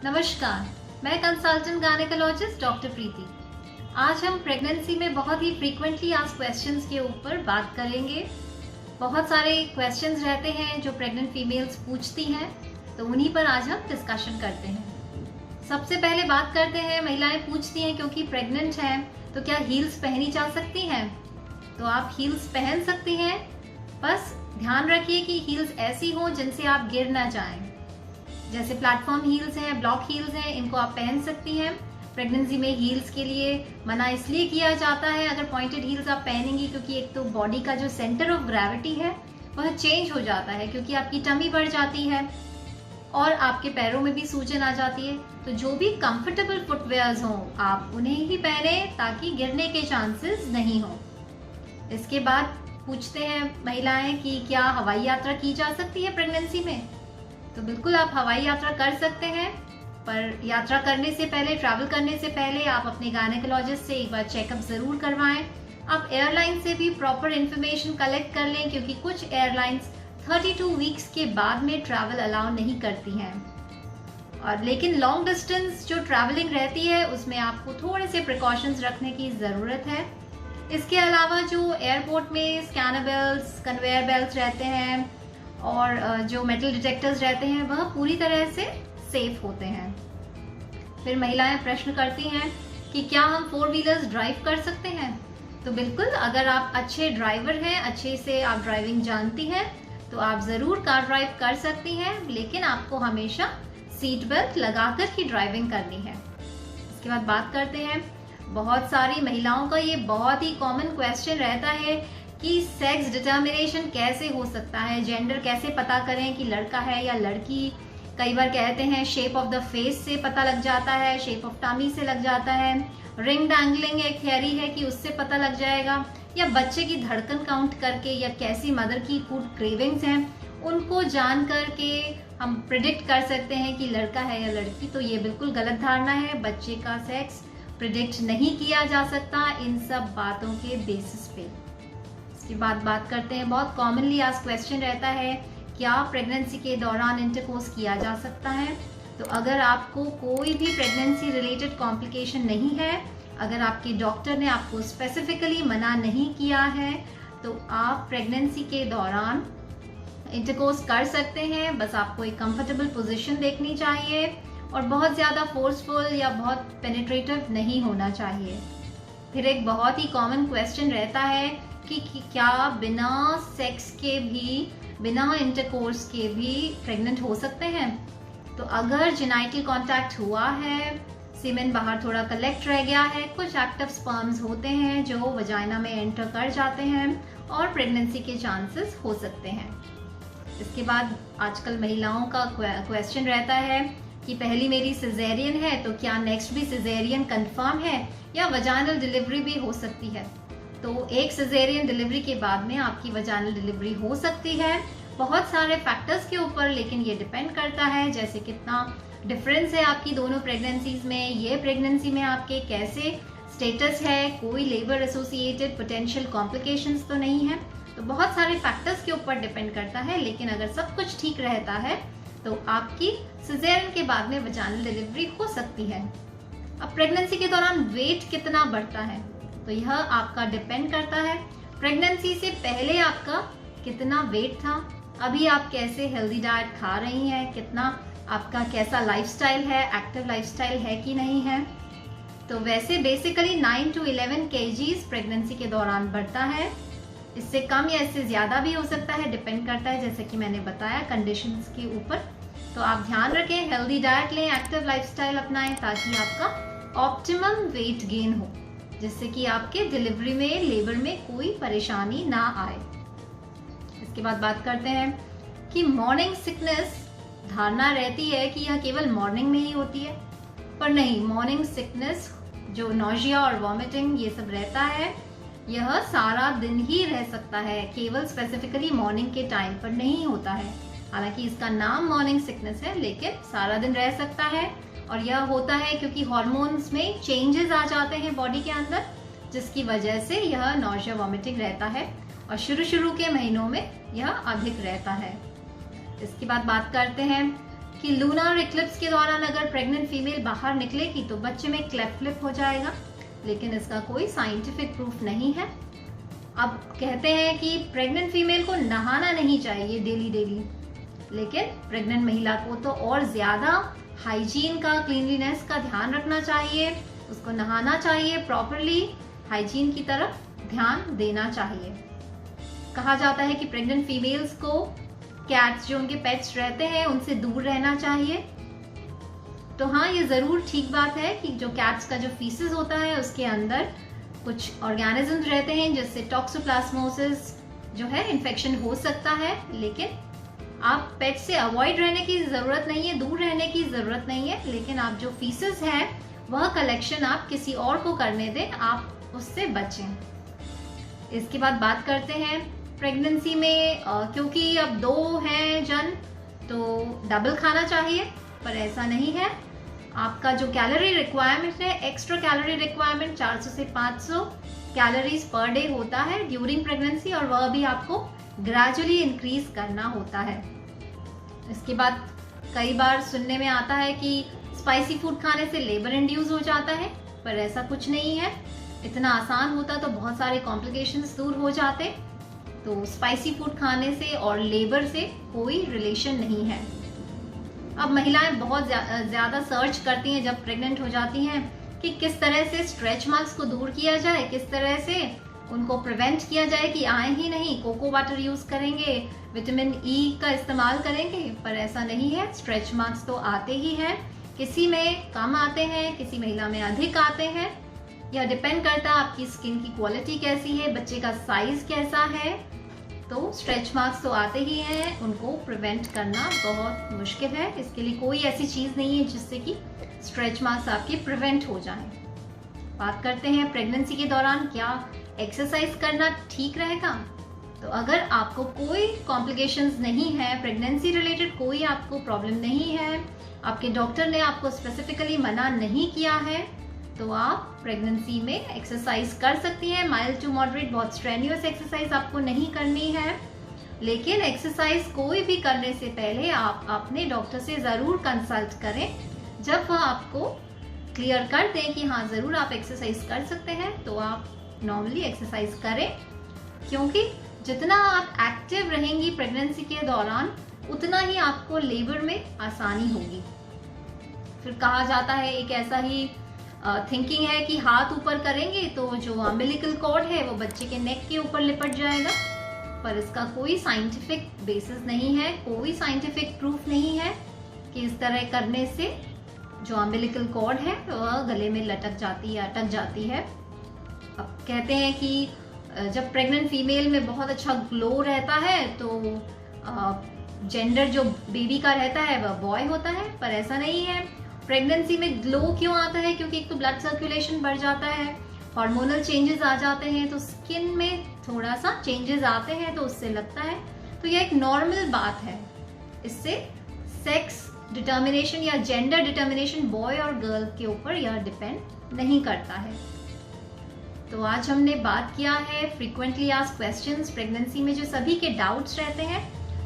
नमस्कार, मैं consultant gynaecologist doctor प्रीति। आज हम प्रेगनेंसी में बहुत ही फ्रीक्वेंटली आस्क्ड क्वेश्चंस के ऊपर बात करेंगे। बहुत सारे क्वेश्चंस रहते हैं जो प्रेग्नेंट फीमेल्स पूछती हैं, तो उन्हीं पर आज हम डिस्कशन करते हैं। सबसे पहले बात करते हैं, महिलाएं पूछती हैं क्योंकि प्रेग्नेंट हैं तो क्या हील्स पहनी जा सकती हैं? तो आप हील्स पहन सकती हैं, बस ध्यान रखिए कि हील्स ऐसी हों जिनसे आप गिर ना जाएं। जैसे प्लेटफॉर्म हील्स हैं, ब्लॉक हील्स हैं, इनको आप पहन सकती हैं। प्रेगनेंसी में हील्स के लिए मना इसलिए किया जाता है अगर पॉइंटेड हील्स आप पहनेंगी, क्योंकि एक तो बॉडी का जो सेंटर ऑफ ग्रेविटी है वह चेंज हो जाता है, क्योंकि आपकी टमी बढ़ जाती है और आपके पैरों में भी सूजन आ जाती है। तो जो भी कंफर्टेबल फुटवेयर्स हों आप उन्हें ही पहने ताकि गिरने के चांसेस नहीं हो। इसके बाद पूछते हैं महिलाएं कि क्या हवाई यात्रा की जा सकती है प्रेगनेंसी में? तो बिल्कुल आप हवाई यात्रा कर सकते हैं, पर यात्रा करने से पहले, ट्रैवल करने से पहले आप अपने गायनेकोलॉजिस्ट से एक बार चेकअप जरूर करवाएं। आप एयरलाइन से भी प्रॉपर इंफॉर्मेशन कलेक्ट कर लें, क्योंकि कुछ एयरलाइंस 32 वीक्स के बाद में ट्रैवल अलाउ नहीं करती हैं। और लेकिन लॉन्ग डिस्टेंस जो ट्रैवलिंग रहती है उसमें आपको थोड़े से प्रिकॉशंस रखने की ज़रूरत है। इसके अलावा जो एयरपोर्ट में स्कैनर बेल्ट्स, कन्वेयर बेल्ट्स रहते हैं और जो मेटल डिटेक्टर्स रहते हैं वह पूरी तरह से सेफ होते हैं। फिर महिलाएं प्रश्न करती हैं कि क्या हम 4 व्हीलर्स ड्राइव कर सकते हैं? तो बिल्कुल, अगर आप अच्छे ड्राइवर हैं, अच्छे से आप ड्राइविंग जानती हैं, तो आप ज़रूर कार ड्राइव कर सकती हैं, लेकिन आपको हमेशा सीट बेल्ट लगाकर ही ड्राइविंग करनी है। इसके बाद बात करते हैं, बहुत सारी महिलाओं का ये बहुत ही कॉमन क्वेश्चन रहता है कि सेक्स डिटर्मिनेशन कैसे हो सकता है, जेंडर कैसे पता करें कि लड़का है या लड़की। कई बार कहते हैं शेप ऑफ द फेस से पता लग जाता है, शेप ऑफ टमी से लग जाता है, रिंग डैंगलिंग एक थियरी है कि उससे पता लग जाएगा, या बच्चे की धड़कन काउंट करके, या कैसी मदर की फूड क्रेविंग्स हैं उनको जान करके हम प्रिडिक्ट कर सकते हैं कि लड़का है या लड़की। तो ये बिल्कुल गलत धारणा है। बच्चे का सेक्स प्रिडिक्ट नहीं किया जा सकता इन सब बातों के बेसिस पे। इसके बाद बात करते हैं, बहुत कॉमनली आस्क्ड क्वेश्चन रहता है, क्या प्रेगनेंसी के दौरान इंटरकोर्स किया जा सकता है? तो अगर आपको कोई भी प्रेगनेंसी रिलेटेड कॉम्प्लिकेशन नहीं है, अगर आपके डॉक्टर ने आपको स्पेसिफिकली मना नहीं किया है, तो आप प्रेगनेंसी के दौरान इंटरकोर्स कर सकते हैं। बस आपको एक कंफर्टेबल पोजीशन देखनी चाहिए और बहुत ज़्यादा फोर्सफुल या बहुत पेनिट्रेटिव नहीं होना चाहिए। फिर एक बहुत ही कॉमन क्वेश्चन रहता है कि क्या बिना सेक्स के भी, बिना इंटरकोर्स के भी प्रेग्नेंट हो सकते हैं? तो अगर जेनाइटल कांटेक्ट हुआ है, सीमेन बाहर थोड़ा कलेक्ट रह गया है, कुछ एक्टिव स्पर्म्स होते हैं जो वजाइना में एंटर कर जाते हैं और प्रेगनेंसी के चांसेस हो सकते हैं। इसके बाद आजकल महिलाओं का क्वेश्चन रहता है कि पहली मेरी सिजेरियन है तो क्या नेक्स्ट भी सिजेरियन कंफर्म है या वजाइनल डिलीवरी भी हो सकती है? तो एक सिजेरियन डिलीवरी के बाद में आपकी वजाइनल डिलीवरी हो सकती है, बहुत सारे फैक्टर्स के ऊपर, लेकिन ये डिपेंड करता है जैसे कितना डिफरेंस है आपकी दोनों प्रेगनेंसीज में, ये प्रेगनेंसी में आपके कैसे स्टेटस है, कोई लेबर एसोसिएटेड पोटेंशियल कॉम्प्लिकेशंस तो नहीं है। तो बहुत सारे फैक्टर्स के ऊपर डिपेंड करता है, लेकिन अगर सब कुछ ठीक रहता है तो आपकी सिजेरियन के बाद में वजाइनल डिलीवरी हो सकती है। अब प्रेगनेंसी के दौरान वेट कितना बढ़ता है, तो यह आपका डिपेंड करता है प्रेगनेंसी से पहले आपका कितना वेट था, अभी आप कैसे हेल्दी डाइट खा रही हैं, कितना आपका कैसा लाइफस्टाइल है, एक्टिव लाइफस्टाइल है कि नहीं है। तो वैसे बेसिकली 9 to 11 kgs प्रेगनेंसी के दौरान बढ़ता है। इससे कम या इससे ज़्यादा भी हो सकता है, डिपेंड करता है जैसे कि मैंने बताया कंडीशंस के ऊपर। तो आप ध्यान रखें, हेल्दी डाइट लें, एक्टिव लाइफस्टाइल अपनाएं ताकि आपका ऑप्टिमम वेट गेन हो, जिससे कि आपके डिलीवरी में, लेबर में कोई परेशानी ना आए। इसके बाद बात करते हैं कि मॉर्निंग सिकनेस, धारणा रहती है कि यह केवल मॉर्निंग में ही होती है, पर नहीं। मॉर्निंग सिकनेस जो नोजिया और वॉमिटिंग ये सब रहता है, यह सारा दिन ही रह सकता है, केवल स्पेसिफिकली मॉर्निंग के टाइम पर नहीं होता है। हालांकि इसका नाम मॉर्निंग सिकनेस है, लेकिन सारा दिन रह सकता है। और यह होता है क्योंकि हार्मोन्स में चेंजेस आ जाते हैं बॉडी के अंदर, जिसकी वजह से यह नोजिया वॉमिटिंग रहता है और शुरू के महीनों में यह अधिक रहता है। इसके बाद बात करते हैं कि लूनर इक्लिप्स के दौरान अगर प्रेग्नेंट फीमेल बाहर निकलेगी तो बच्चे में क्लेफ्ट लिप हो जाएगा, लेकिन इसका कोई साइंटिफिक प्रूफ नहीं है। अब कहते हैं कि प्रेग्नेंट फीमेल को नहाना नहीं चाहिए डेली, लेकिन प्रेग्नेंट महिला को तो और ज्यादा हाइजीन का, क्लीनलीनेस का ध्यान रखना चाहिए, उसको नहाना चाहिए, प्रॉपरली हाइजीन की तरफ ध्यान देना चाहिए। कहा जाता है कि प्रेग्नेंट फीमेल्स को कैट्स जो उनके पेट्स रहते हैं उनसे दूर रहना चाहिए। तो हाँ, ये जरूर ठीक बात है कि जो कैट्स का जो फीसेस होता है उसके अंदर कुछ ऑर्गेनिजम्स रहते हैं जिससे टॉक्सोप्लाज्मोसिस जो है इन्फेक्शन हो सकता है, लेकिन आप पेट से अवॉइड रहने की जरूरत नहीं है, दूर रहने की जरूरत नहीं है, लेकिन आप जो फीसेस है वह कलेक्शन आप किसी और को करने दें, आप उससे बचें। इसके बाद बात करते हैं प्रेगनेंसी में, क्योंकि अब 2 हैं जन तो डबल खाना चाहिए, पर ऐसा नहीं है। आपका जो कैलोरी रिक्वायरमेंट है, एक्स्ट्रा कैलोरी रिक्वायरमेंट 400 से 500 कैलोरीज पर डे होता है ड्यूरिंग प्रेगनेंसी, और वह भी आपको ग्रेजुअली इंक्रीज करना होता है। इसके बाद कई बार सुनने में आता है कि स्पाइसी फूड खाने से लेबर इंड्यूस हो जाता है, पर ऐसा कुछ नहीं है। इतना आसान होता तो बहुत सारे कॉम्प्लिकेशंस दूर हो जाते। तो स्पाइसी फूड खाने से और लेबर से कोई रिलेशन नहीं है। अब महिलाएं बहुत ज्यादा सर्च करती हैं जब प्रेग्नेंट हो जाती हैं कि किस तरह से स्ट्रेच मार्क्स को दूर किया जाए, किस तरह से उनको प्रिवेंट किया जाए कि आए ही नहीं। कोको वाटर यूज करेंगे, विटामिन ई का इस्तेमाल करेंगे, पर ऐसा नहीं है। स्ट्रेच मार्क्स तो आते ही हैं, किसी में कम आते हैं, किसी महिला में अधिक आते हैं। यह डिपेंड करता है आपकी स्किन की क्वालिटी कैसी है, बच्चे का साइज कैसा है। तो स्ट्रेच मार्क्स तो आते ही हैं, उनको प्रिवेंट करना बहुत मुश्किल है। इसके लिए कोई ऐसी चीज नहीं है जिससे कि स्ट्रेच मार्क्स आपके प्रिवेंट हो जाएं। बात करते हैं प्रेगनेंसी के दौरान क्या एक्सरसाइज करना ठीक रहेगा। तो अगर आपको कोई कॉम्प्लिकेशंस नहीं है, प्रेगनेंसी रिलेटेड कोई आपको प्रॉब्लम नहीं है, आपके डॉक्टर ने आपको स्पेसिफिकली मना नहीं किया है, तो आप प्रेगनेंसी में एक्सरसाइज कर सकती हैं। माइल्ड टू मॉडरेट, बहुत स्ट्रेन्यूअस एक्सरसाइज आपको नहीं करनी है, लेकिन एक्सरसाइज कोई भी करने से पहले आप अपने डॉक्टर से जरूर कंसल्ट करें। जब वह आपको क्लियर कर दें कि हाँ जरूर आप एक्सरसाइज कर सकते हैं, तो आप नॉर्मली एक्सरसाइज करें, क्योंकि जितना आप एक्टिव रहेंगी प्रेगनेंसी के दौरान उतना ही आपको लेबर में आसानी होगी। फिर कहा जाता है, एक ऐसा ही थिंकिंग है कि हाथ ऊपर करेंगे तो जो अम्बिलिकल कॉर्ड है वो बच्चे के नेक के ऊपर लिपट जाएगा, पर इसका कोई साइंटिफिक बेसिस नहीं है, कोई साइंटिफिक प्रूफ नहीं है कि इस तरह करने से जो अम्बिलिकल कॉर्ड है वह गले में लटक जाती है, अटक जाती है। अब कहते हैं कि जब प्रेग्नेंट फीमेल में बहुत अच्छा ग्लो रहता है तो जेंडर जो बेबी का रहता है वह बॉय होता है, पर ऐसा नहीं है। प्रेगनेंसी में ग्लो क्यों आता है? क्योंकि एक तो ब्लड सर्कुलेशन बढ़ जाता है, हार्मोनल चेंजेस आ जाते हैं, तो स्किन में थोड़ा सा चेंजेस आते हैं, तो उससे लगता है। तो यह एक नॉर्मल बात है, इससे सेक्स डिटर्मिनेशन या जेंडर डिटर्मिनेशन बॉय और गर्ल के ऊपर यह डिपेंड नहीं करता है। तो आज हमने बात किया है फ्रीक्वेंटली आस्क्ड क्वेश्चंस, प्रेगनेंसी में जो सभी के डाउट्स रहते हैं।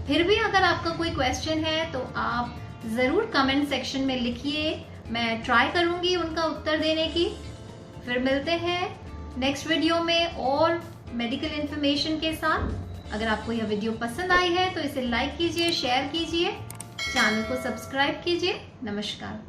फिर भी अगर आपका कोई क्वेश्चन है तो आप जरूर कमेंट सेक्शन में लिखिए, मैं ट्राई करूंगी उनका उत्तर देने की। फिर मिलते हैं नेक्स्ट वीडियो में और मेडिकल इंफॉर्मेशन के साथ। अगर आपको यह वीडियो पसंद आई है तो इसे लाइक कीजिए, शेयर कीजिए, चैनल को सब्सक्राइब कीजिए। नमस्कार।